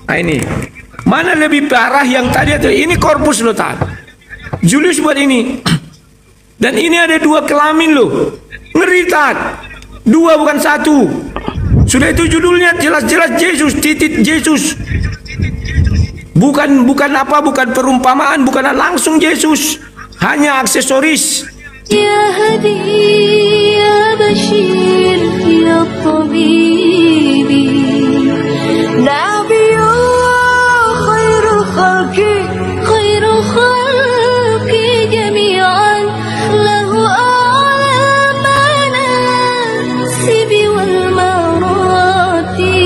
Nah ini, mana lebih parah yang tadi itu? Ini korpus lo Tat. Julius buat ini. Dan ini ada 2 kelamin loh. Ngeri Tat. 2 bukan 1. Sudah itu judulnya jelas-jelas Yesus, titik Yesus. Bukan apa, bukan perumpamaan, bukan langsung Yesus. Hanya aksesoris. Ya Hadi, ya Bashir, ya Tabibi, Nabiyullah, khairu khalqi jami'an, lahu a'la manasibi wal marati,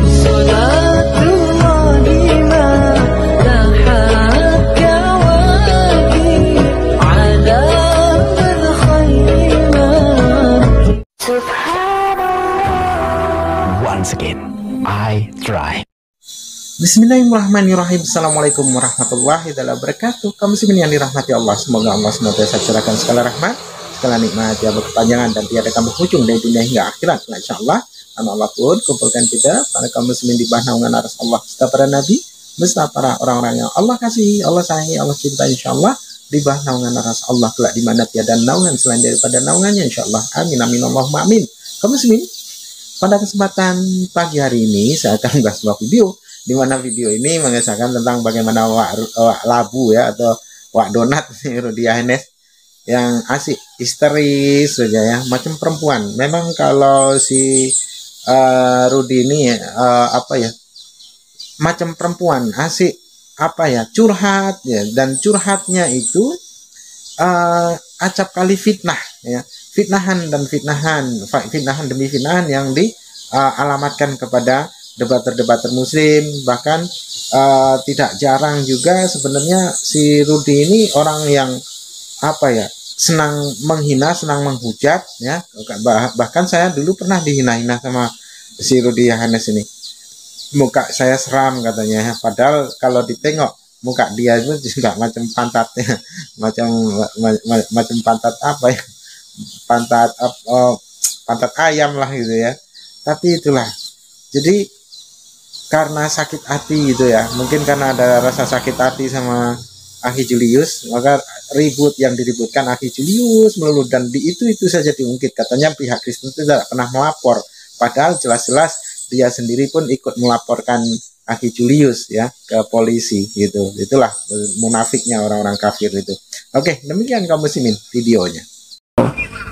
salatullahi ma dahat kawaki, ala bil khairi ma. Once again, I try. Bismillahirrahmanirrahim. Assalamualaikum warahmatullahi wabarakatuh. Kaum muslimin yang dirahmati Allah, semoga Allah senantiasa curahkan segala rahmat, segala nikmat yang berkepanjangan dan tiada kamu ujung dari dunia hingga akhirat. Nah, insyaallah Allah pun kumpulkan kita para kaum muslimin di bawah naungan aras Allah, serta para nabi, beserta para orang-orang yang Allah kasihi, Allah sayangi, Allah cinta, insyaallah di bawah naungan aras Allah kelak di mana tiada naungan selain daripada naungannya, insyaallah. Amin amin Allahumma amin. Kaum muslimin, pada kesempatan pagi hari ini saya akan membahas sebuah video di mana video ini mengisahkan tentang bagaimana wak labu ya atau wak donat Rudiah Enes yang asik, histeris saja ya, macam perempuan. Memang kalau si Rudi ini apa ya, macam perempuan, asik apa ya, curhat ya, dan curhatnya itu acap kali fitnah ya, fitnahan demi fitnahan yang dialamatkan kepada debater-debater muslim. Bahkan tidak jarang juga sebenarnya si Rudi ini orang yang apa ya, senang menghina, senang menghujat ya. Bahkan saya dulu pernah dihina-hina sama si Rudi Hanes ini. Muka saya seram katanya, padahal kalau ditengok muka dia itu juga macam pantatnya macam pantat apa ya, pantat ayam lah gitu ya. Tapi itulah, jadi karena sakit hati gitu ya, mungkin karena ada rasa sakit hati sama Akhi Julius, maka ribut yang diributkan Akhi Julius melulu, dan itu saja diungkit. Katanya pihak Kristen tidak pernah melapor, padahal jelas-jelas dia sendiri pun ikut melaporkan Akhi Julius ya ke polisi gitu. Itulah munafiknya orang-orang kafir itu. Oke, demikian kaum muslimin videonya.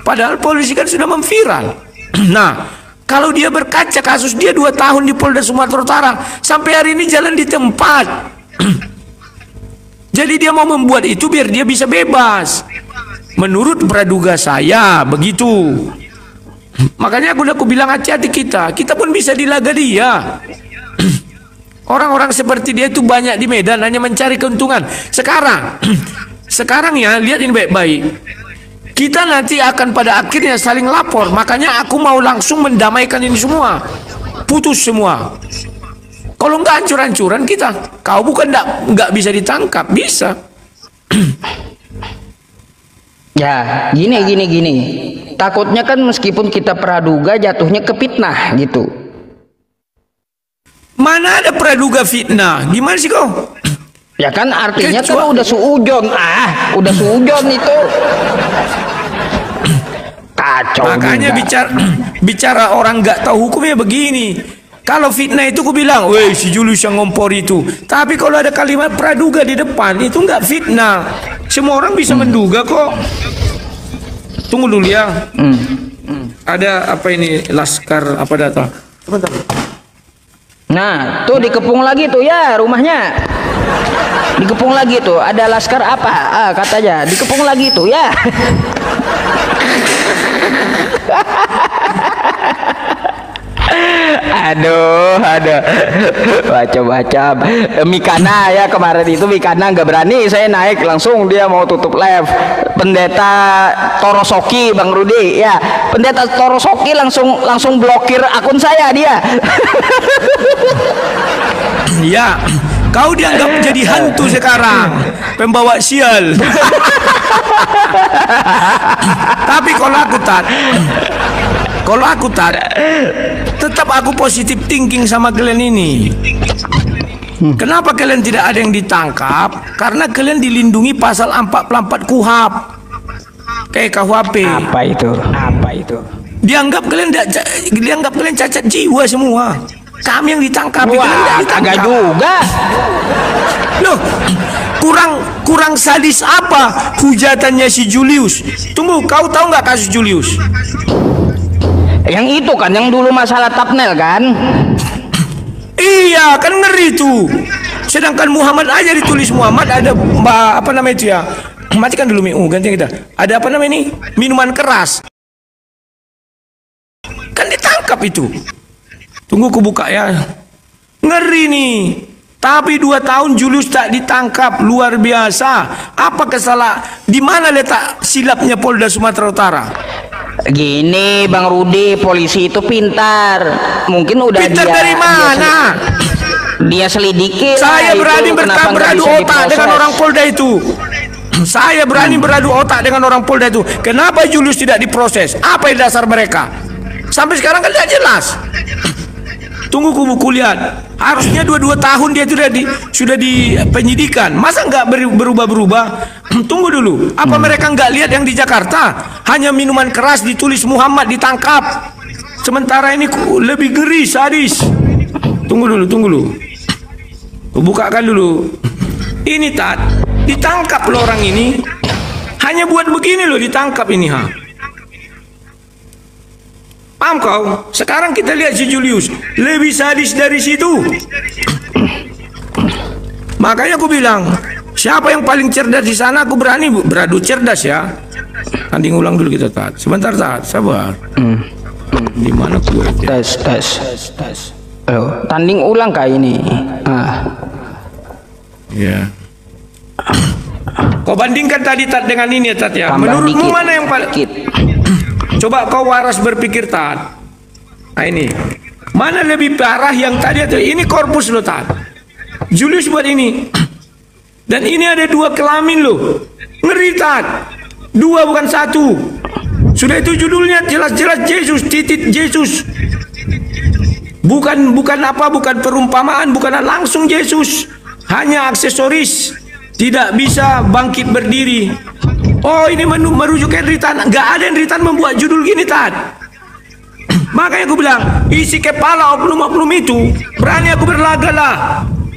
Padahal polisi kan sudah memviral. Nah, kalau dia berkaca kasus dia 2 tahun di Polda Sumatera Utara, sampai hari ini jalan di tempat. Jadi dia mau membuat itu biar dia bisa bebas. Menurut praduga saya begitu. Makanya aku bilang hati-hati kita pun bisa dilaga dia. Orang-orang seperti dia itu banyak di Medan, hanya mencari keuntungan. Sekarang ya, lihat ini baik-baik. Kita nanti akan pada akhirnya saling lapor. Makanya aku mau langsung mendamaikan ini semua, putus semua. Kalau nggak hancur-hancuran kita, kau bukan nggak bisa ditangkap, bisa. Ya, gini. Takutnya kan meskipun kita praduga jatuhnya ke fitnah gitu. Mana ada praduga fitnah? Gimana sih kau? Ya kan artinya kan udah suujon, udah suujon itu. Kacau. Makanya bicara orang nggak tahu hukumnya begini. Kalau fitnah itu aku bilang, weh si Julius yang ngompor itu. Tapi kalau ada kalimat praduga di depan, itu nggak fitnah. Semua orang bisa menduga kok. Tunggu dulu ya. Ada apa ini, laskar apa datang? Sebentar. Nah, tuh dikepung lagi tuh ya rumahnya. Dikepung lagi tuh, ada laskar apa? Katanya dikepung lagi tuh ya. Aduh, macam-macam. Mikana ya, kemarin itu Mikana nggak berani saya naik, langsung dia mau tutup live. Pendeta Torosoki, Bang Rudi ya, pendeta Torosoki langsung blokir akun saya dia. Ya, kau dianggap jadi hantu sekarang, pembawa sial. Tapi kalau aku Kalau aku tetap aku positif thinking sama kalian ini. Kenapa kalian tidak ada yang ditangkap? Karena kalian dilindungi pasal 44 KUHP. Kayak KUHP. Apa itu? Apa itu? Dianggap kalian cacat jiwa semua. Kami yang ditangkap, kalian tidak Wah, ditangkap. agak juga. Loh, kurang sadis apa hujatannya si Julius? Tunggu, kau tahu nggak kasus Julius? Yang itu kan, yang dulu masalah thumbnail kan? Iya, kan ngeri tuh. Sedangkan Muhammad aja ditulis Muhammad ada apa namanya itu ya? Matikan dulu ganti kita. Ada apa namanya ini? Minuman keras. Kan ditangkap itu. Tunggu ku buka ya. Ngeri nih. Tapi 2 tahun Julius tak ditangkap, luar biasa. Apa kesalahan? Di mana letak silapnya Polda Sumatera Utara? Gini Bang Rudi, polisi itu pintar. Mungkin udah Pintar dari mana? Dia selidiki. Saya berani kenapa nggak beradu bisa otak diproses? dengan orang Polda itu. Saya berani beradu otak dengan orang Polda itu. Kenapa Julius tidak diproses? Apa yang dasar mereka? Sampai sekarang kan tidak jelas. Tunggu ku lihat. Harusnya 2 tahun dia sudah di penyidikan. Masa nggak berubah-berubah? Tunggu dulu. Apa mereka nggak lihat yang di Jakarta? Hanya minuman keras ditulis Muhammad ditangkap. Sementara ini lebih ngeri, sadis. Tunggu dulu. Bukakan dulu. Ini ditangkap loh orang ini. Hanya buat begini loh ditangkap ini Paham kau? Sekarang kita lihat si Julius lebih sadis dari situ. Makanya aku bilang, siapa yang paling cerdas di sana? Aku berani beradu cerdas ya. Nanti ngulang dulu kita Sebentar sabar. Di mana gue? Tes. Loh, tanding ulang kayak ini. Ya. Kau bandingkan tadi dengan ini ya ya. Tambah Menurutmu dikit, mana yang paling? Coba kau waras berpikir Nah ini mana lebih parah yang tadi atau ini korpus lo Julius buat ini. Dan ini ada 2 kelamin lo. Ngeri 2 bukan 1. Sudah itu judulnya jelas-jelas Yesus, titik Yesus. Bukan perumpamaan, bukan langsung Yesus. Hanya aksesoris. Tidak bisa bangkit berdiri. Oh, ini merujuk Henry Tan. Nggak ada Henry Tan membuat judul gini Makanya aku bilang, isi kepala oknum-oknum itu berani aku berlaga lah.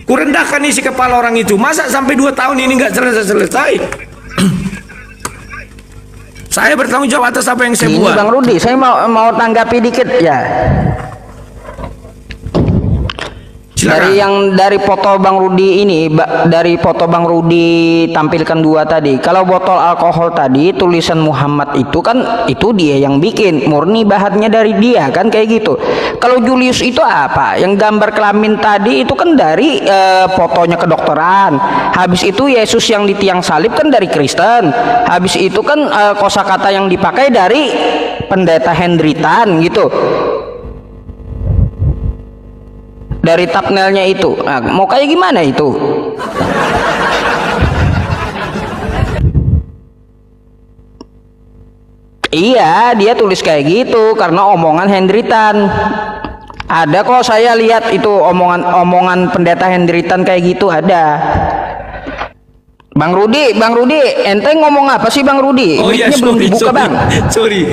Ku rendahkan isi kepala orang itu. Masa sampai 2 tahun ini nggak selesai? Saya bertanggung jawab atas apa yang saya buat. Bang Rudi, saya mau tanggapi dikit ya. Silakan. Dari foto Bang Rudi ini, dari foto Bang Rudi tampilkan 2 tadi. Kalau botol alkohol tadi tulisan Muhammad itu kan itu dia yang bikin, murni bahannya dari dia kan kayak gitu. Kalau Julius itu apa? Yang gambar kelamin tadi itu kan dari fotonya kedokteran. Habis itu Yesus yang di tiang salib kan dari Kristen. Habis itu kan kosakata yang dipakai dari pendeta Henry Tan gitu. Dari thumbnailnya itu, mau kayak gimana itu? Iya, dia tulis kayak gitu karena omongan Henry Tan. Ada kok, saya lihat itu omongan pendeta Henry Tan kayak gitu ada. Bang Rudi, ente ngomong apa sih Bang Rudi? Oh iya, belum dibuka Bang. Sorry.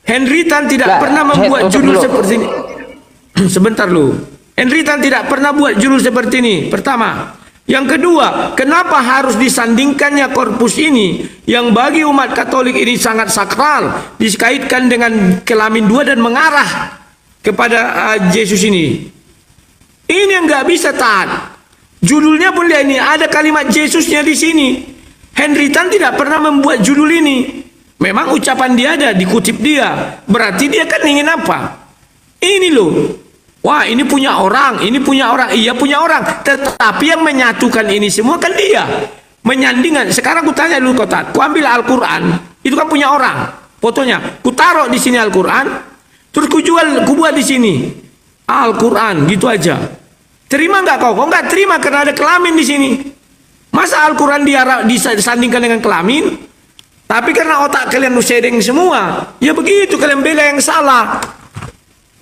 Henry Tan tidak pernah membuat judul seperti ini. Sebentar lu. Henry Tan tidak pernah buat judul seperti ini. Pertama. Yang kedua, kenapa harus disandingkannya korpus ini yang bagi umat Katolik ini sangat sakral, dikaitkan dengan kelamin 2 dan mengarah kepada Yesus ini? Ini yang nggak bisa Judulnya pun dia ini ada kalimat Yesusnya di sini. Henry Tan tidak pernah membuat judul ini. Memang ucapan dia ada, dikutip dia. Berarti dia kan ingin apa? Ini loh. Wah, ini punya orang, ini punya orang. Iya, punya orang. Tetapi yang menyatukan ini semua kan dia. Menyandingkan. Sekarang ku tanya dulu kau ku ambil Al-Quran. Itu kan punya orang. Fotonya. Ku taruh di sini Al-Quran. Terus ku jual, ku buat di sini. Al-Quran, gitu aja. Terima nggak kau? Kau nggak terima karena ada kelamin di sini. Masa Al-Quran disandingkan dengan kelamin? Tapi karena otak kalian sedeng semua, ya begitu kalian bela yang salah.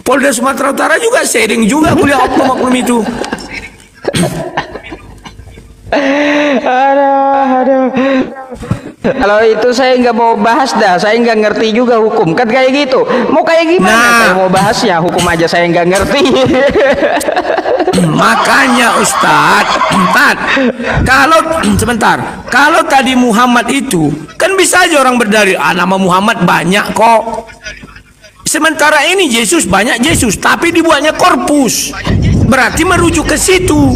Polda Sumatera Utara juga sedeng juga kuliah oknum-oknum itu. Aduh. Kalau itu saya nggak mau bahas dah, saya nggak ngerti juga hukum kan kayak gitu. Mau kayak gimana? Saya mau bahasnya hukum aja saya nggak ngerti. Makanya Ustadz, kalau tadi Muhammad itu kan bisa aja orang berdalil, nama Muhammad banyak kok. Sementara ini Yesus banyak Yesus, tapi dibuatnya korpus, berarti merujuk ke situ.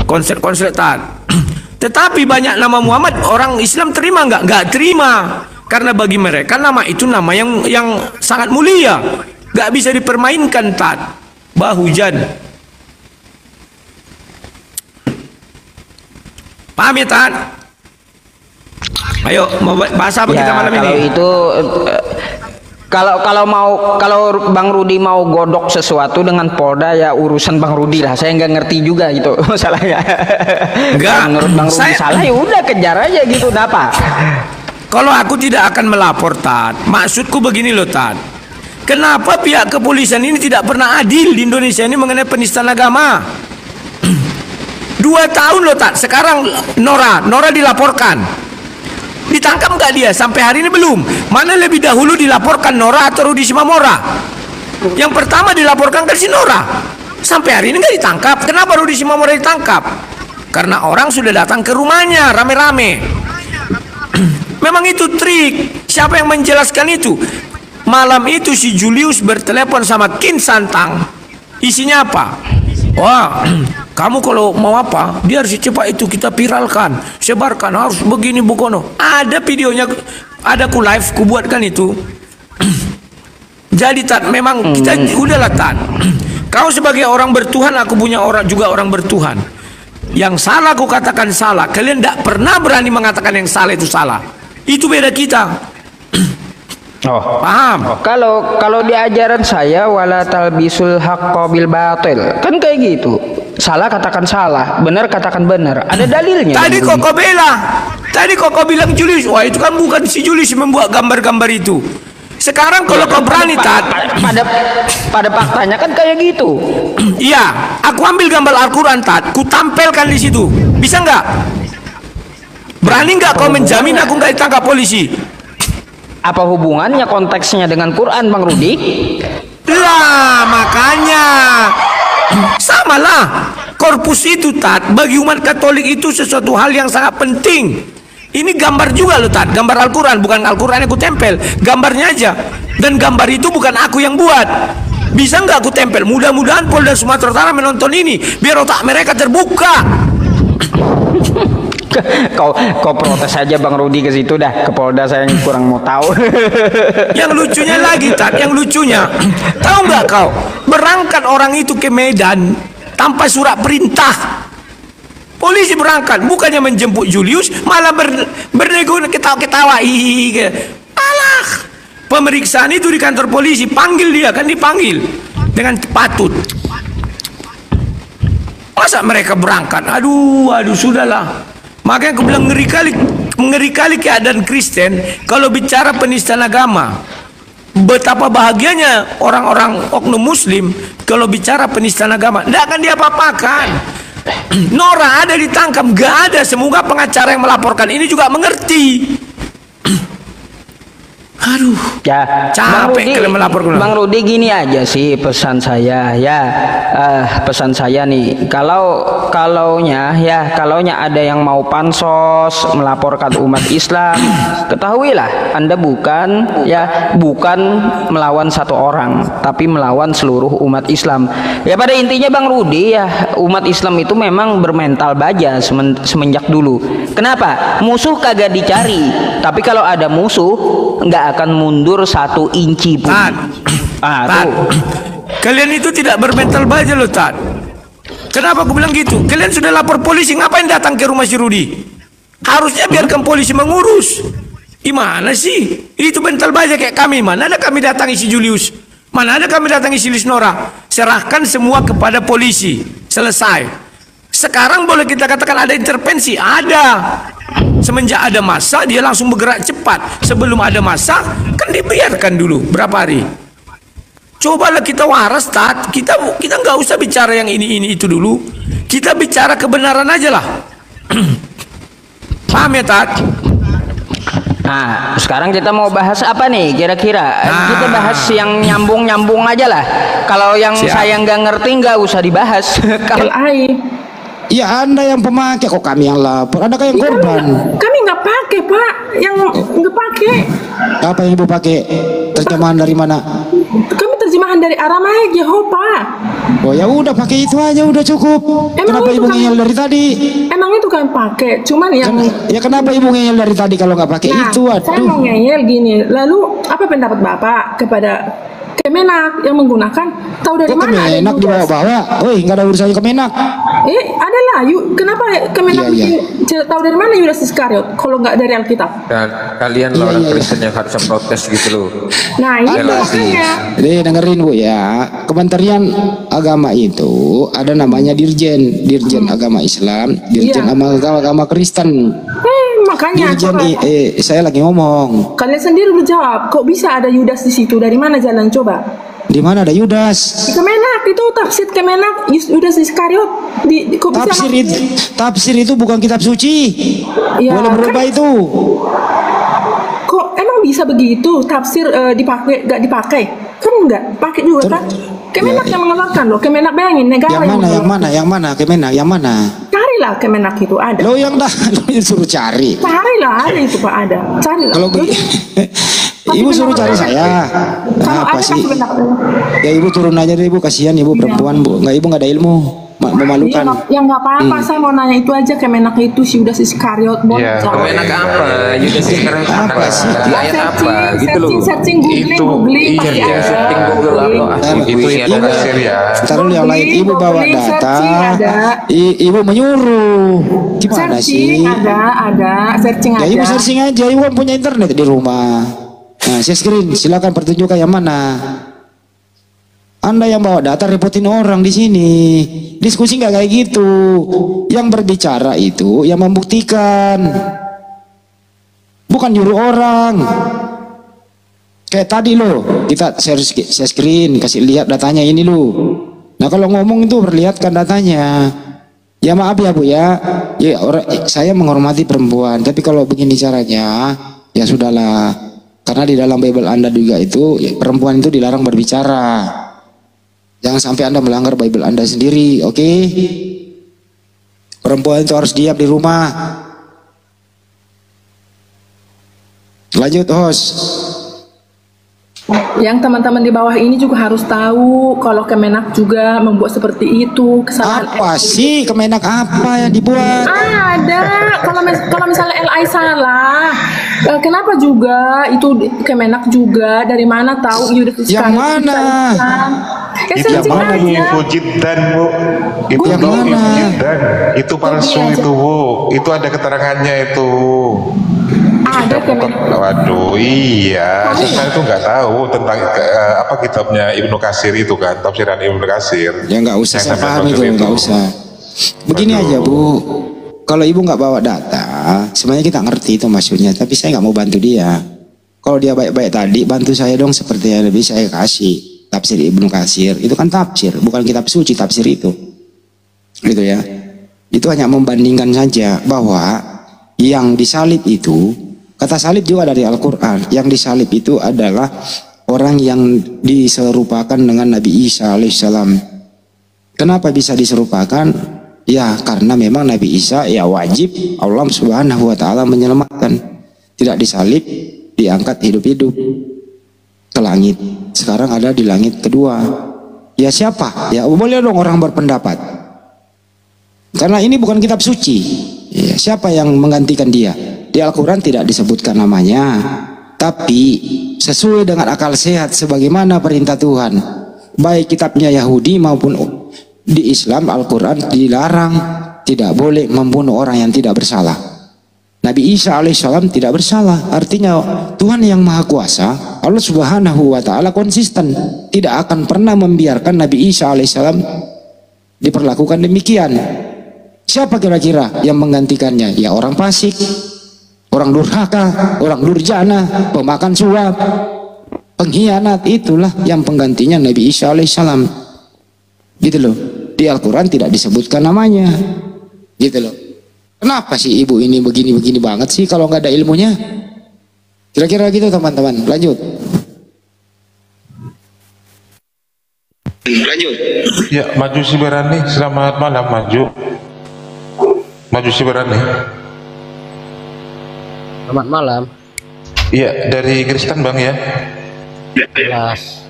Konsep Tetapi banyak nama Muhammad orang Islam terima nggak? Nggak terima, karena bagi mereka nama itu nama yang sangat mulia, nggak bisa dipermainkan. Bahujan. Paham ya Tat? Ayo mau bahas apa kita malam kalau ini? Itu kalau Bang Rudi mau godok sesuatu dengan Polda ya urusan Bang Rudi lah. Saya nggak ngerti juga gitu masalahnya. Enggak. Menurut Bang Rudi salah ya udah kejar aja gitu. Apa? Kalau aku tidak akan melapor Tat. Maksudku begini loh Tat. Kenapa pihak kepolisian ini tidak pernah adil di Indonesia ini mengenai penistaan agama? 2 tahun loh Tat. Sekarang Nora dilaporkan. Ditangkap nggak dia? Sampai hari ini belum. Mana lebih dahulu dilaporkan, Nora atau Rudi Simamora? Yang pertama dilaporkan ke si Nora. Sampai hari ini nggak ditangkap. Kenapa Rudi Simamora ditangkap? Karena orang sudah datang ke rumahnya rame-rame. Memang itu trik. Siapa yang menjelaskan itu? Malam itu si Julius bertelepon sama Kin Santang. Isinya apa? Wah, kamu kalau mau apa, dia harus secepat itu kita viralkan, sebarkan, harus begini bukono. Ada videonya, ada ku live, ku buatkan itu. Jadi Tat, memang kita udahlah Tat. Kau sebagai orang bertuhan, aku punya juga orang bertuhan. Yang salah aku katakan salah. Kalian tidak pernah berani mengatakan yang salah itu salah. Itu beda kita. Oh, paham? Kalau di ajaran saya wala talbisul haqqo bil batil. Kan kayak gitu. Salah katakan salah, benar katakan benar. Ada dalilnya. Tadi kok kau bela. Tadi kok kau bilang Julius. Wah, itu kan bukan si Julius yang membuat gambar-gambar itu. Sekarang kalau kau berani Tat, pada faktanya kan kayak gitu. Iya, aku ambil gambar Al-Qur'an Tat, ku tampilkan di situ. Bisa nggak? Berani nggak kau menjamin aku nggak ditangkap polisi? Apa hubungannya konteksnya dengan Quran, Bang Rudi? Lah, makanya samalah. Korpus itu Tat, bagi umat Katolik itu sesuatu hal yang sangat penting. Ini gambar juga loh Tat, gambar Al-Quran, bukan Al-Quran yang aku tempel, gambarnya aja. Dan gambar itu bukan aku yang buat. Bisa nggak aku tempel? Mudah-mudahan Polda Sumatera Utara menonton ini, biar otak mereka terbuka. Kau protes aja Bang Rudi ke situ dah, ke Polda saya kurang mau tahu. Yang lucunya lagi Tat, yang lucunya, tahu nggak kau? Berangkat orang itu ke Medan tanpa surat perintah. Polisi berangkat, bukannya menjemput Julius, malah bernego ketawa-ketawa. Alah, pemeriksaan itu di kantor polisi, panggil dia, kan dipanggil dengan patut. Masa mereka berangkat? Aduh, sudahlah. Makanya aku bilang ngeri kali keadaan Kristen kalau bicara penistaan agama. Betapa bahagianya orang-orang oknum Muslim kalau bicara penistaan agama. Tidak akan diapa-apakan. Nora ada ditangkap, gak ada. Semoga pengacara yang melaporkan ini juga mengerti. Aduh, ya, capek kalau melaporkan. Bang Rudi gini aja sih pesan saya ya, pesan saya nih, kalaunya ada yang mau pansos melaporkan umat Islam, ketahuilah Anda bukan melawan satu orang, tapi melawan seluruh umat Islam. Ya pada intinya Bang Rudi ya, umat Islam itu memang bermental baja semenjak dulu. Kenapa? Musuh kagak dicari, tapi kalau ada musuh nggak akan mundur 1 inci pun. Tat. Kalian itu tidak bermental baja loh Tat. Kenapa aku bilang gitu? Kalian sudah lapor polisi, ngapain datang ke rumah si Rudi? Harusnya biarkan polisi mengurus. Gimana sih? Itu mental baja kayak kami. Mana ada kami datangi si Julius? Mana ada kami datangi si Lisnora? Serahkan semua kepada polisi. Selesai. Sekarang boleh kita katakan ada intervensi? Ada. Semenjak ada masa dia langsung bergerak cepat. Sebelum ada masa kan dibiarkan dulu berapa hari. Cobalah kita waras, Tat. Kita nggak usah bicara yang ini itu dulu. Kita bicara kebenaran aja lah. Paham ya, Tat? Nah, sekarang kita mau bahas apa nih kira-kira? Kita bahas yang nyambung aja lah. Kalau yang saya nggak ngerti nggak usah dibahas. Kalau Ya Anda yang pemakai, kok kami yang lapor? Anda yang korban. Kami nggak pakai, Pak. Yang nggak pakai. Apa yang Ibu pakai? Terjemahan dari mana? Kami terjemahan dari Aramaik Yehova. Oh ya udah, pakai itu aja udah cukup. Emang Kenapa itu Ibu kan- ngeyel dari tadi? Emang itu kan pakai, cuman yang Ya kenapa Ibu ngeyel dari tadi kalau nggak pakai itu? saya mau Aduh. ngeyel gini. Lalu apa pendapat Bapak kepada Kemenak yang menggunakan tahu dari Kok mana ada Kemenak Yudas? dibawa-bawa? Woi, nggak ada urusannya Kemenak. Adalah yuk. Kenapa Kemenak Iya, bikin tahu dari mana Yudas Iskariot kalau nggak dari Alkitab? Dan kalian Iya, orang iya. Kristen yang harusnya protes gitu loh. Nah, itu Relasi. makanya. Jadi dengerin Bu ya, Kementerian Agama itu ada namanya Dirjen Agama Islam, Dirjen Iya. Agama Kristen. Makanya Dirjen coba. saya lagi ngomong. Kalian sendiri udah jawab, kok bisa ada Yudas di situ? Dari mana jalan coba? Di mana ada Yudas? Di Kemenak itu tafsir Kemenak Yudas Iskariot. Kok bisa? Tafsir itu bukan kitab suci. Ya, Boleh berubah kan- itu. Kok emang bisa begitu? Tafsir dipakai, nggak dipakai? Kan nggak pakai juga kan? Kemenak yang mengeluarkan loh. Kemenak bayangin negara Yang mengeluarkan. mana? Kemenak yang mana? Carilah Kemenak itu ada. Lo yang dah lo yang suruh cari. Carilah ada itu Pak ada. Carilah. Kalau Terus, Ibu suruh cari saya. kalau Apa ada sih? kasih pendapat. Ya Ibu turun aja deh Ibu, kasihan Ibu perempuan Bu. Ibu nggak ada ilmu. Memalukan. Yang nggak apa-apa, saya mau nanya itu aja Kemenak itu si Yudas Iskariot. Iya, Kemenak apa? Yudas sekarang Apa sih? Di ayat apa? Gitu loh. Searching, googling, Iya, pasti ada. searching Google apa? Itu isi ada kasir ya. Ntar dulu yang lain Ibu bawa Googling, data. searching ada. Ibu menyuruh. Gimana Searching sih? ada, searching Ya ada. Ibu searching aja, Ibu kan punya internet di rumah. Nah, saya screen, silakan pertunjukan yang mana. Anda yang bawa data repotin orang di sini. Diskusi nggak kayak gitu. Yang berbicara itu yang membuktikan, bukan nyuruh orang. Kayak tadi loh, kita share screen, kasih lihat datanya ini loh. Nah kalau ngomong itu perlihatkan datanya. Ya maaf ya Bu ya. Ya saya menghormati perempuan, tapi kalau begini caranya, ya sudahlah. Karena di dalam Bible Anda juga itu ya, perempuan itu dilarang berbicara. Jangan sampai Anda melanggar Bible Anda sendiri, oke? Perempuan itu harus diam di rumah. Lanjut host. Yang teman-teman di bawah ini juga harus tahu kalau Kemenak juga membuat seperti itu kesalahan. Apa sih Kemenak apa yang dibuat? Ada. Kalau misalnya LI salah, kenapa juga itu Kemenak juga dari mana tahu Yudas Iskariot? Yang mana? Ya Itu searching mana Bu? aja. Jiddan Bu. Itu Yang doif mana? jiddan. Itu palsu Google aja. itu Bu. Itu ada keterangannya itu. Ada Kemenak. Waduh, iya. Saya itu nggak tahu tentang apa kitabnya Ibnu Katsir itu kan, tafsiran Ibnu Katsir. Ya nggak usah, Yang saya sampai paham tafsir itu, nggak usah. Begini Waduh. aja Bu, kalau Ibu nggak bawa data, sebenarnya kita ngerti itu maksudnya, tapi saya nggak mau bantu dia. Kalau dia baik-baik tadi, bantu saya dong seperti yang lebih saya kasih. Tafsir Ibnu Katsir, itu kan tafsir, bukan kitab suci tafsir itu. Gitu ya. Itu hanya membandingkan saja bahwa yang disalib itu, kata salib juga dari Al-Quran. Yang disalib itu adalah orang yang diserupakan dengan Nabi Isa alaihissalam. Kenapa bisa diserupakan? Ya karena memang Nabi Isa ya wajib Allah subhanahu wa ta'ala menyelamatkan. Tidak disalib, diangkat hidup-hidup ke langit. Sekarang ada di langit kedua. Ya siapa? Ya boleh dong orang berpendapat. Karena ini bukan kitab suci. Ya, siapa yang menggantikan dia? Di Al-Quran tidak disebutkan namanya, tapi sesuai dengan akal sehat sebagaimana perintah Tuhan, baik kitabnya Yahudi maupun di Islam, Al-Quran dilarang tidak boleh membunuh orang yang tidak bersalah. Nabi Isa alaihissalam tidak bersalah, artinya Tuhan yang Maha Kuasa, Allah Subhanahu wa Ta'ala konsisten, tidak akan pernah membiarkan Nabi Isa alaihissalam diperlakukan demikian. Siapa kira-kira yang menggantikannya? Ya orang fasik, orang durhaka, orang durjana, pemakan suap, pengkhianat. Itulah yang penggantinya Nabi Isa alaihissalam. Gitu loh. Di Al-Quran tidak disebutkan namanya. Gitu loh. Kenapa sih ibu ini begini-begini banget sih kalau nggak ada ilmunya? Kira-kira gitu teman-teman. Lanjut. Ya, Maju si Berani, selamat malam Maju. Maju si Berani. Selamat malam. Iya, dari Kristen Bang ya. Jelas.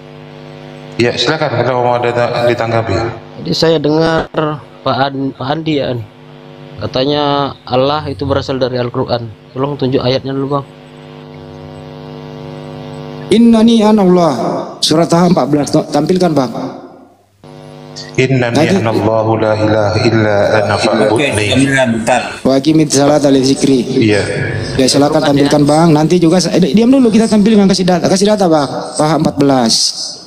Ya, silakan kalau mau ada ditanggapi. Jadi saya dengar Pak Andi ya, katanya Allah itu berasal dari Al-Quran. Tolong tunjuk ayatnya dulu Bang. Innani anallah. Surat Taha 14. Tampilkan Bang. Innani anallahu la ilaha illa ana fa'budni. Wa aqimit salata li dzikri. Iya. Ya silakan tampilkan Bang. Nanti juga diam dulu, kita tampilkan kasih data Bang. Taha 14.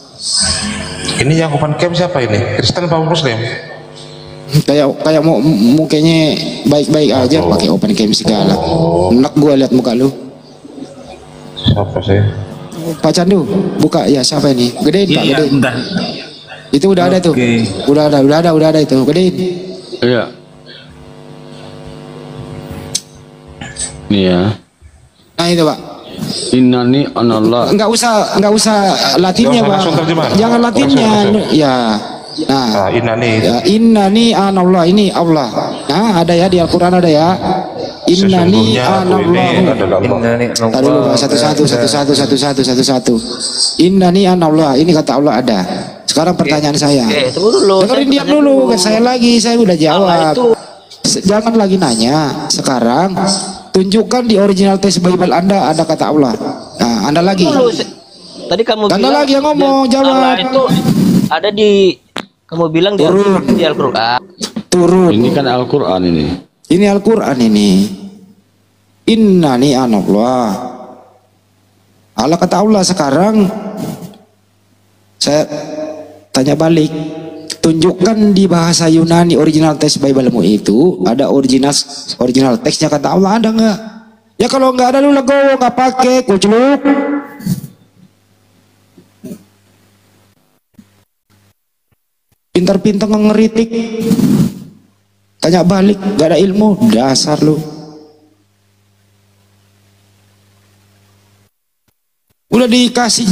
Ini yang open cam siapa ini? Kristen apa Muslim? Kayak mau mukanya baik-baik aja pakai open cam segala. Enak gua lihat muka lu. Siapa sih? Pak Candu, buka ya. Siapa ini? Gedein Pak, gedein. Itu udah ada tuh. Udah ada itu. Gedein. Iya. Iya. Nah itu Pak. Innani anallah. Enggak usah latinnya Pak. Jangan latinnya. Ya. Nah, innani anallah, ini Allah. Nah, ada ya di Al-Qur'an ada ya. Innani anallah. Satu. Innani anallah. Ini kata Allah ada. Sekarang pertanyaan saya. Dengerin diam dulu. Saya udah jawab. Jangan lagi nanya. Sekarang tunjukkan di original text Bible Anda ada kata Allah. Nah, Anda lagi. Tadi kamu Anda bilang lagi yang ngomong, jawab. Allah itu ada di, kamu bilang di Al-Quran. Turun. Ini kan Al-Quran ini. Ini Al-Quran ini. Innani anallah. Allah kata Allah. Sekarang saya tanya balik. Tunjukkan di bahasa Yunani original text Bible-mu itu ada original teksnya kata Allah, ada nggak? Ya kalau nggak ada lu legowo, nggak pakai kucluk. Pintar-pintar ngeritik, tanya balik, gak ada ilmu, dasar lu. Udah dikasih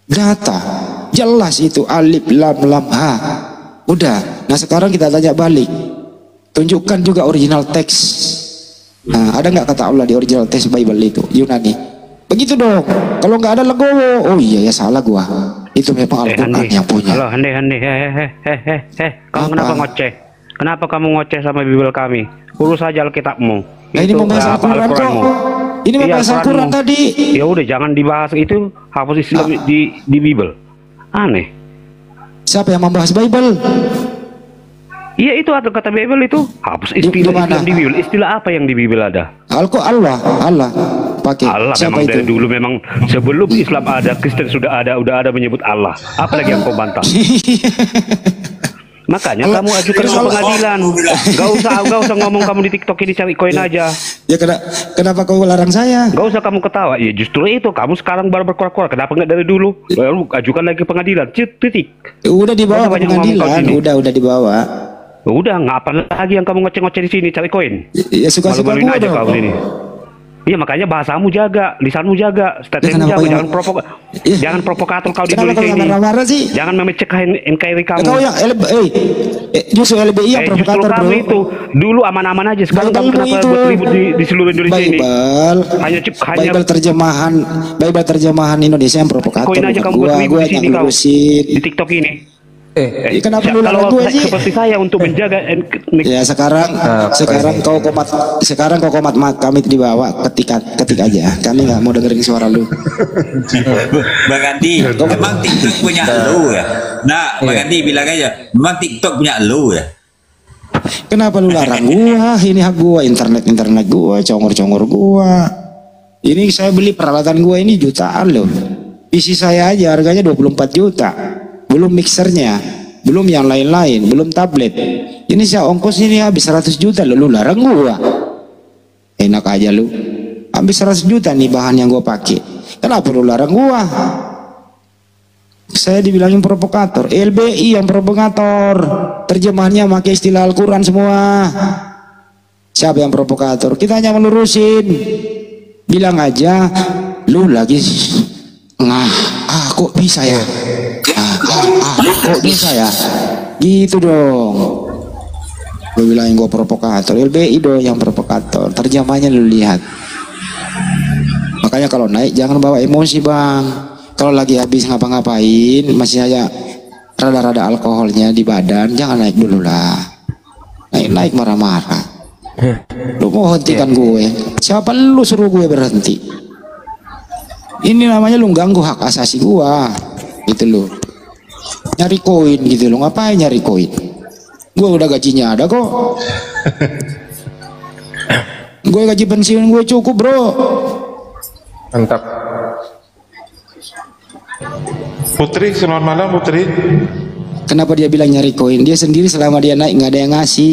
data, jelas itu alif lam lam ha. Udah, nah sekarang kita tanya balik, tunjukkan juga original teks. Nah, ada nggak kata Allah di original teks Bible itu Yunani? Begitu dong. Kalau nggak ada legowo, oh iya ya salah gua. Itu memang Al-Quran yang punya. Halo, Handi. Kamu kenapa ngoceh? Kenapa kamu ngoceh sama Bible kami? Urus saja Alkitabmu. Nah, ini membahas Al-Quran kok. Ini membahas Al-Quran tadi. Ya udah, jangan dibahas itu. Hapus Islam di Bible. Aneh. Siapa yang membahas Bible? Iya, itu ada kata Bible itu. Hapus istilah Islam di Bible. Istilah apa yang di Bible ada? Allah pakai. Allah siapa memang itu? dari dulu memang sebelum Islam ada, Kristen udah ada menyebut Allah. Apalagi yang kau bantah? Makanya kamu ajukan ke pengadilan. Gak usah ngomong kamu di TikTok ini cari koin aja. Ya kenapa kau larang saya? Gak usah kamu ketawa. Ya justru itu, kamu sekarang baru berkuar-kuar. Kenapa nggak dari dulu? Lalu ajukan lagi ke pengadilan. Titik. Udah dibawa ke pengadilan. Udah dibawa. Udah, ngapa lagi yang kamu ngoceh-ngoceh di sini cari koin? Ya suka-suka gua aja dong. kamu ini. Iya, makanya bahasamu jaga, lisanmu jaga, statementmu jaga, jangan provokator kau di Indonesia ini. Marah-marah sih? Jangan memecahkan NKRI kamu. Kau yang justru LBI yang provokator, justru kamu itu dulu aman-aman aja. Sekarang kamu kenapa buat ribut di seluruh Indonesia ini? Bible terjemahan Indonesia yang provokator. Koin aja kamu buat ribut di sini kau di TikTok ini. Kenapa lu larang gue sih? Seperti saya untuk menjaga ya sekarang kau komat kami dibawa ketik aja. Kami nggak mau dengerin suara lu. Bang Andi, memang TikTok punya lu ya. Nah, Bang Andi bilang aja, memang TikTok punya lu ya. Kenapa lu larang gua? Ini hak gua, internet gua, congor gua. Ini saya beli peralatan gua ini jutaan loh. PC saya aja harganya 24 juta. Belum mixernya, belum yang lain-lain, belum tablet. Ini saya ongkos ini habis 100 juta lu larang gua. Enak aja lu. Habis 100 juta nih bahan yang gua pakai. Kenapa lu larang gua? Saya dibilangin provokator. LBI yang provokator. Terjemahannya pakai istilah Al-Quran semua. Siapa yang provokator? Kita hanya melurusin. Bilang aja, lu lagi kok bisa ya? Kok bisa ya? Gitu dong. Lu bilangin gua provokator. LBI dong yang provokator. Terjemahannya lu lihat. Makanya kalau naik jangan bawa emosi, Bang. Kalau lagi habis ngapa-ngapain masih aja rada-rada alkoholnya di badan, jangan naik dulu lah. Naik marah-marah. Lu mau hentikan gue? Siapa lu suruh gue berhenti? Ini namanya lu ganggu hak asasi gua. Gitu lu. Nyari koin gitu lu. Ngapain nyari koin? Gue udah gajinya ada kok. Gue gaji pensiun gue cukup, bro. Mantap. Putri, selamat malam Putri. Kenapa dia bilang nyari koin? Dia sendiri selama dia naik nggak ada yang ngasih.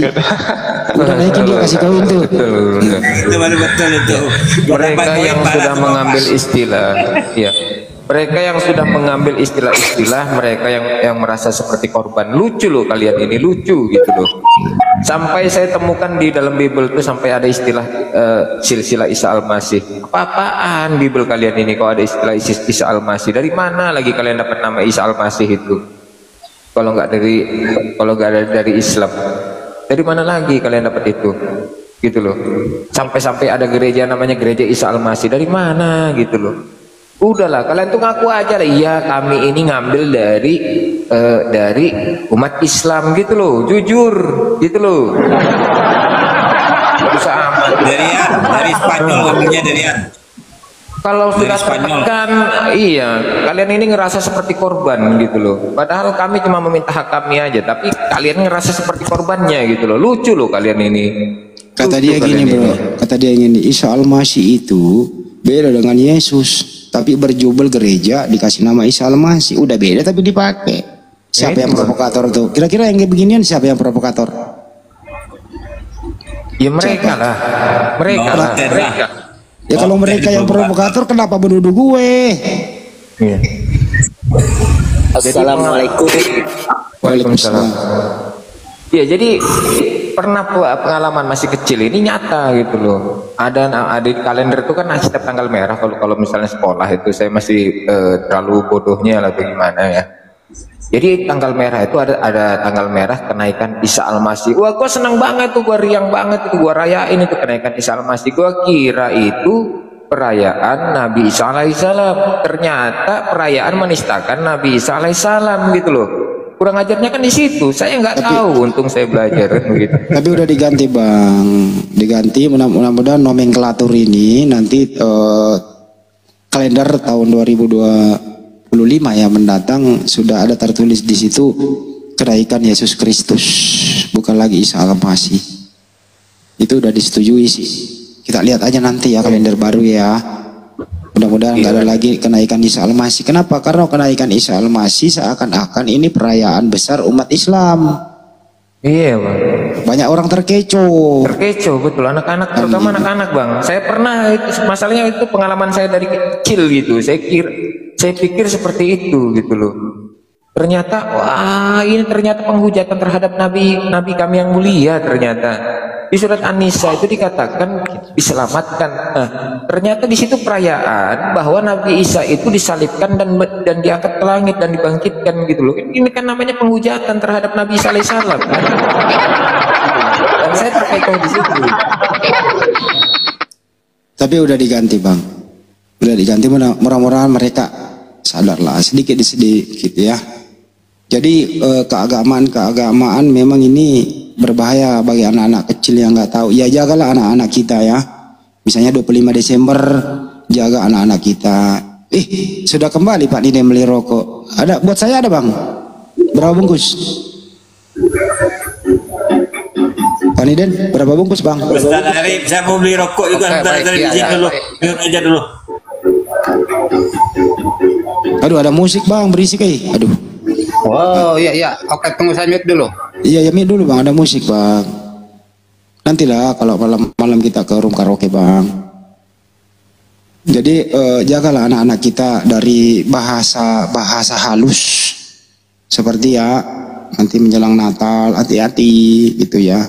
Udah naikin dia kasih koin tuh. Betul itu. Mereka yang sudah mengambil istilah, ya. Mereka yang sudah mengambil istilah-istilah, mereka yang merasa seperti korban. Lucu loh kalian ini, lucu gitu loh. Sampai saya temukan di dalam Bible itu sampai ada istilah silsilah Isa Al-Masih. Apa-apaan Bible kalian ini kok ada istilah Isa Al-Masih? Dari mana lagi kalian dapat nama Isa Al-Masih itu? Kalau nggak ada dari Islam, dari mana lagi kalian dapat itu? Gitu loh. Sampai ada gereja namanya gereja Isa Al-Masih. Dari mana gitu loh? Udahlah, kalian tuh ngaku aja lah. Iya, kami ini ngambil dari umat Islam gitu loh, jujur gitu loh. Bisa amat. Dari Spanyol ngambilnya dari Kalau sudah tertekan, iya, kalian ini ngerasa seperti korban gitu loh. Padahal kami cuma meminta hak kami aja, tapi kalian ngerasa seperti korbannya gitu loh. Lucu loh kalian ini. Kata dia gini, bro. Kata dia gini, Isa Al-Masih itu beda dengan Yesus. Tapi berjubel gereja dikasih nama Isa Al-Masih. Udah beda tapi dipakai. Siapa yang provokator tuh? Kira-kira yang kayak beginian siapa yang provokator? Ya mereka lah. Mereka. Ya kalau mereka yang provokator kenapa menuduh gue? Iya. Assalamualaikum. Waalaikumsalam. Ya jadi pernah pengalaman masih kecil ini nyata gitu loh. Ada di kalender itu kan setiap tanggal merah. Kalau misalnya sekolah itu saya masih terlalu bodohnya lah bagaimana ya. Jadi tanggal merah itu ada tanggal merah kenaikan Isa Al-Masih. Wah, gua senang banget tuh, gua riang banget itu, gua rayain itu kenaikan Isa Al-Masih. Gua kira itu perayaan Nabi Isa alaihissalam. Ternyata perayaan menistakan Nabi Isa alaihissalam gitu loh. Kurang ajarnya kan di situ. Saya nggak tahu, untung saya belajar gitu. Tapi udah diganti, Bang. Diganti, mudah-mudahan nomenklatur ini nanti kalender tahun 2025 ya mendatang sudah ada tertulis di situ kenaikan Yesus Kristus, bukan lagi Isa Al-Masih. Itu udah disetujui sih. Kita lihat aja nanti ya kalender baru ya. Mudah-mudahan nggak ada lagi kenaikan Isa Al-Masih. Kenapa? Karena kenaikan Isa Al-Masih seakan-akan ini perayaan besar umat Islam. Iya, Bang. Banyak orang terkecoh. Terkecoh, betul. Anak-anak, terutama anak-anak, Bang. Saya pernah, masalahnya itu pengalaman saya dari kecil gitu. Saya pikir seperti itu gitu loh. Ternyata, wah ini ternyata penghujatan terhadap Nabi kami yang mulia ternyata. Di surat An-Nisa itu dikatakan diselamatkan. Nah, ternyata di situ perayaan bahwa Nabi Isa itu disalibkan dan diangkat ke langit dan dibangkitkan gitu loh. Ini kan namanya penghujatan terhadap Nabi Isa alaihissalam. Kan? Dan saya terkecoh di situ. Tapi udah diganti, Bang. Udah diganti, mudah-mudahan mereka sadarlah sedikit ya. Jadi keagamaan memang ini berbahaya bagi anak-anak kecil yang nggak tahu. Ya jagalah anak-anak kita ya. Misalnya 25 Desember jaga anak-anak kita. Sudah kembali Pak Nidem beli rokok. Ada buat saya ada, Bang. Berapa bungkus? Pak Nidem berapa bungkus, Bang? Ustaz Arif, saya mau beli rokok juga. Bentar izin dulu. Minum aja dulu. Aduh, ada musik, Bang, berisik. Aduh. Oh iya, oke, tunggu saya mute dulu. Iya, ya dulu bang, ada musik bang. Nantilah kalau malam-malam kita ke room karaoke bang. Jadi jagalah anak-anak kita dari bahasa halus seperti ya nanti menjelang Natal, hati-hati gitu ya.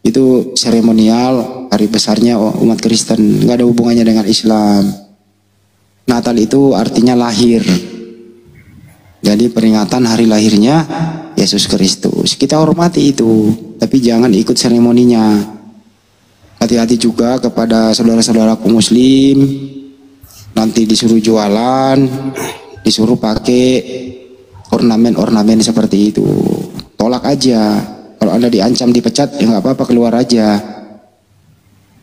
Itu seremonial hari besarnya umat Kristen, nggak ada hubungannya dengan Islam. Natal itu artinya lahir. Jadi peringatan hari lahirnya Yesus Kristus. Kita hormati itu, tapi jangan ikut seremoninya. Hati-hati juga kepada saudara-saudaraku muslim. Nanti disuruh jualan, disuruh pakai ornamen-ornamen seperti itu. Tolak aja. Kalau Anda diancam dipecat, ya nggak apa-apa, keluar aja.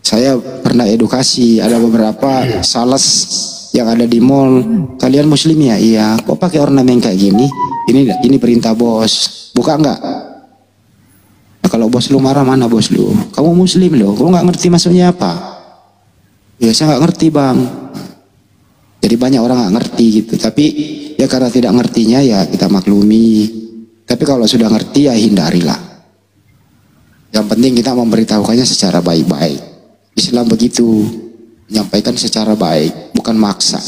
Saya pernah edukasi, ada beberapa sales yang ada di mall. Kalian muslim ya? Iya. Kok pakai ornamen kayak gini? Ini perintah bos. Buka nggak? Nah, kalau bos lu marah, mana bos lu? Kamu muslim loh. Kamu nggak ngerti maksudnya apa? Ya saya nggak ngerti bang. Jadi banyak orang nggak ngerti gitu. Tapi ya karena tidak ngertinya ya kita maklumi. Tapi kalau sudah ngerti ya hindarilah. Yang penting kita memberitahukannya secara baik-baik. Islam begitu, menyampaikan secara baik, bukan maksa.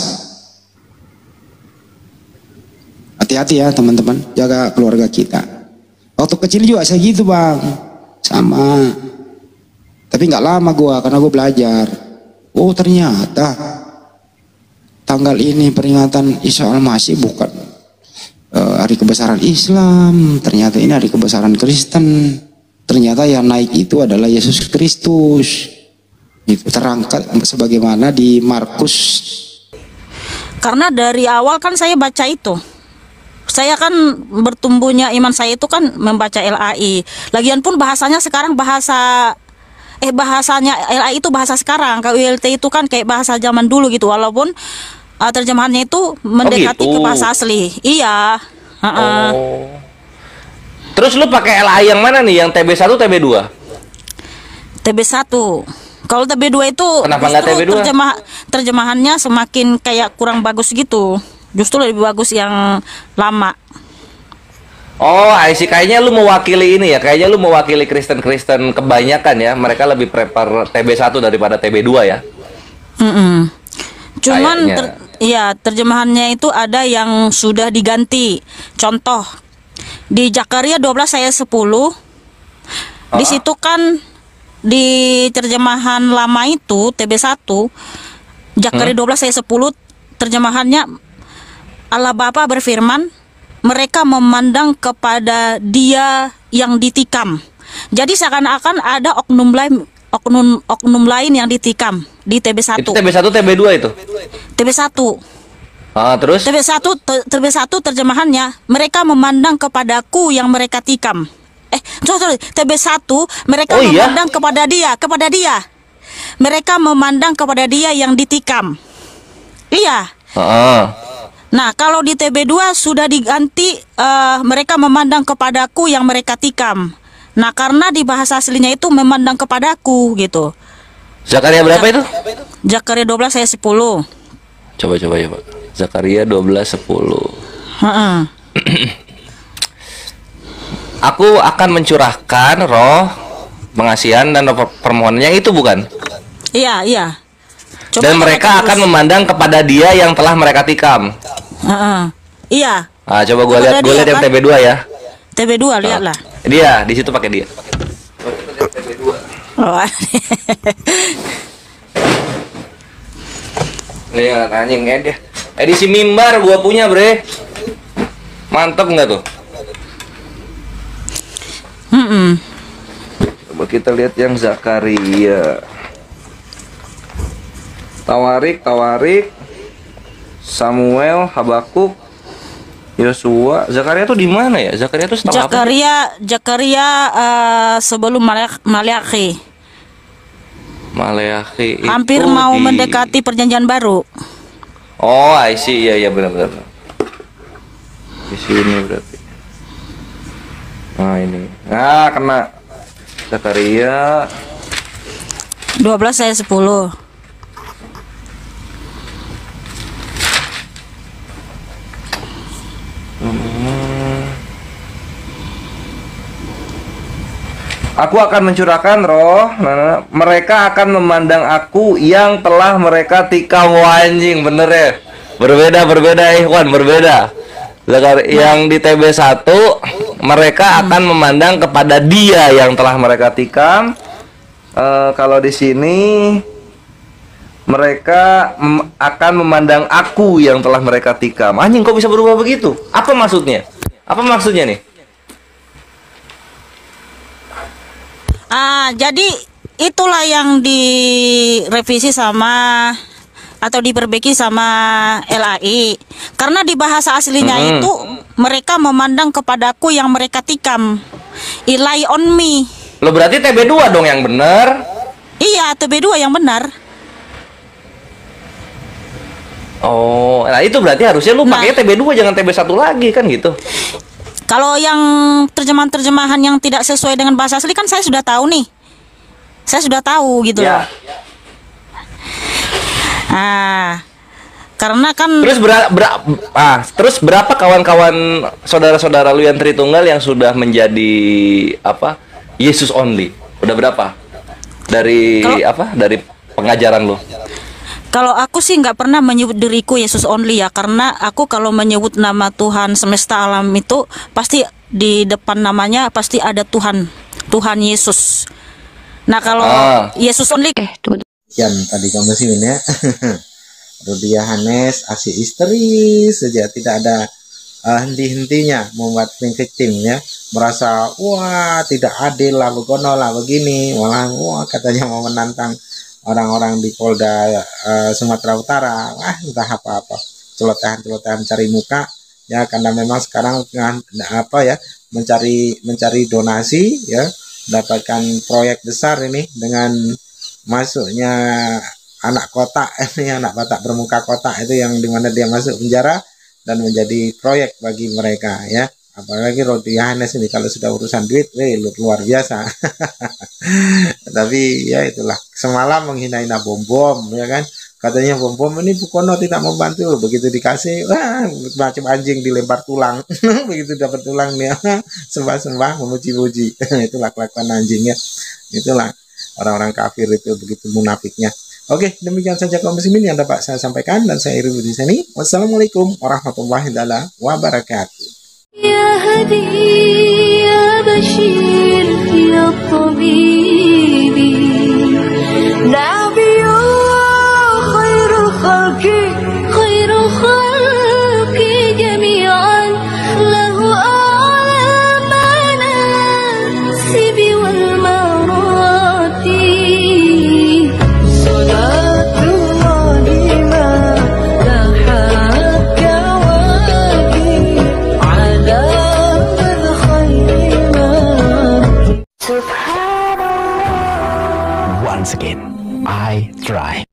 Hati-hati ya teman-teman, jaga keluarga kita. Waktu kecil juga saya gitu bang, sama. Tapi nggak lama gua, karena gua belajar. Oh ternyata tanggal ini peringatan Isa Al-Masih bukan hari kebesaran Islam. Ternyata ini hari kebesaran Kristen. Ternyata yang naik itu adalah Yesus Kristus. Itu terangkat sebagaimana di Markus. Karena dari awal kan saya baca itu. Saya kan bertumbuhnya iman saya itu kan membaca LAI. Lagian pun bahasanya sekarang bahasanya LAI itu bahasa sekarang. KULT itu kan kayak bahasa zaman dulu gitu. Walaupun terjemahannya itu mendekati ke bahasa asli. Iya. Oh. Terus lu pakai LAI yang mana nih? Yang TB1, TB2? TB1. Kalau TB2 itu kenapa nggak TB2? Terjemahannya semakin kayak kurang bagus gitu. Justru lebih bagus yang lama. Oh, IC kayaknya lu mewakili ini ya. Kayaknya lu mewakili Kristen-Kristen kebanyakan ya. Mereka lebih prefer TB1 daripada TB2 ya. Cuman terjemahannya itu ada yang sudah diganti. Contoh di Zakaria 12 ayat 10. Di situ kan di terjemahan lama itu TB1 Zakaria 12 ayat 10 terjemahannya Allah Bapa berfirman, mereka memandang kepada Dia yang ditikam. Jadi seakan-akan ada oknum lain yang ditikam di TB1. Itu TB1, TB2 itu? TB1. Terus? TB1 terjemahannya, mereka memandang kepadaku yang mereka tikam. TB1 mereka memandang kepada dia. Mereka memandang kepada Dia yang ditikam. Iya. Nah, kalau di TB2 sudah diganti mereka memandang kepadaku yang mereka tikam. Nah, karena di bahasa aslinya itu memandang kepadaku gitu. Zakaria berapa itu? Zakaria 12 ayat 10. Coba ya, Pak. Zakaria 12:10. Aku akan mencurahkan roh pengasihan dan roh permohonannya, itu bukan? Iya. Dan mereka akan memandang kepada Dia yang telah mereka tikam. Iya. Coba gue lihat yang kan? TB2 ya. TB2 lihatlah. Dia di situ pakai dia. Lihat anjing dia. Edisi mimbar gua punya, Bre. Mantep nggak tuh? Coba kita lihat yang Zakaria. Tawarik, Samuel, Habakuk, Yosua. Zakaria tuh di mana ya? Zakaria tuh setelah Zakaria sebelum Maleakhi. Hampir mau mendekati perjanjian baru. Oh, I see. Iya benar. Di sini berarti. Nah, ini. Nah, kena Zakaria 12 ayat 10. Aku akan mencurahkan roh. Nah, mereka akan memandang aku yang telah mereka tikam. Wah, anjing, bener ya. Berbeda Ikhwan, berbeda. Yang di TB1 mereka akan memandang kepada dia yang telah mereka tikam. Kalau di sini mereka akan memandang aku yang telah mereka tikam. Anjing, kok bisa berubah begitu? Apa maksudnya? Apa maksudnya nih? Jadi itulah yang direvisi sama atau diperbaiki sama LAI. Karena di bahasa aslinya itu mereka memandang kepadaku yang mereka tikam. Rely on me. Lo berarti TB2 dong yang benar? Iya, TB2 yang benar. Oh, nah itu berarti harusnya lu pakai TB2 jangan TB1 lagi kan gitu. Kalau yang terjemahan-terjemahan yang tidak sesuai dengan bahasa asli kan saya sudah tahu nih. Saya sudah tahu gitu loh. Karena kan terus berapa kawan-kawan saudara-saudara lu yang Tritunggal yang sudah menjadi apa? Yesus only. Udah berapa? Dari Dari pengajaran lu? Kalau aku sih nggak pernah menyebut diriku Yesus only ya, karena aku kalau menyebut nama Tuhan semesta alam itu pasti di depan namanya pasti ada Tuhan Yesus. Nah kalau Yesus only Sekian tadi kamu sih ya. Rudia Hanes asih histeris saja, tidak ada henti-hentinya membuat victim ya, merasa wah tidak adil lah, begono lah begini, malah wah katanya mau menantang orang-orang di Polda Sumatera Utara. Wah entah apa-apa, celotehan cari muka ya, karena memang sekarang mencari donasi ya, mendapatkan proyek besar ini dengan masuknya anak kotak ini, anak Batak bermuka kotak itu yang dimana dia masuk penjara dan menjadi proyek bagi mereka ya. Apalagi Rodi Hanes ini kalau sudah urusan duit, luar biasa. Tapi ya itulah, semalam menghina-hina bom-bom ya kan, katanya bom-bom ini Bukono tidak membantu, begitu dikasih wah macam anjing dilempar tulang. Begitu dapat tulang dia sembah-sembah memuji-muji. Itulah kelakuan anjingnya, itulah orang-orang kafir itu, begitu munafiknya. Oke, demikian saja kaum muslimin yang dapat saya sampaikan, dan saya Iri di sini. Wassalamualaikum warahmatullahi wabarakatuh. يا هدي يا بشير يا طبيبي نبي خير خلق جميعا له أعلى المناسب والمراتب صلاة الله ما لاحت Once again, I try.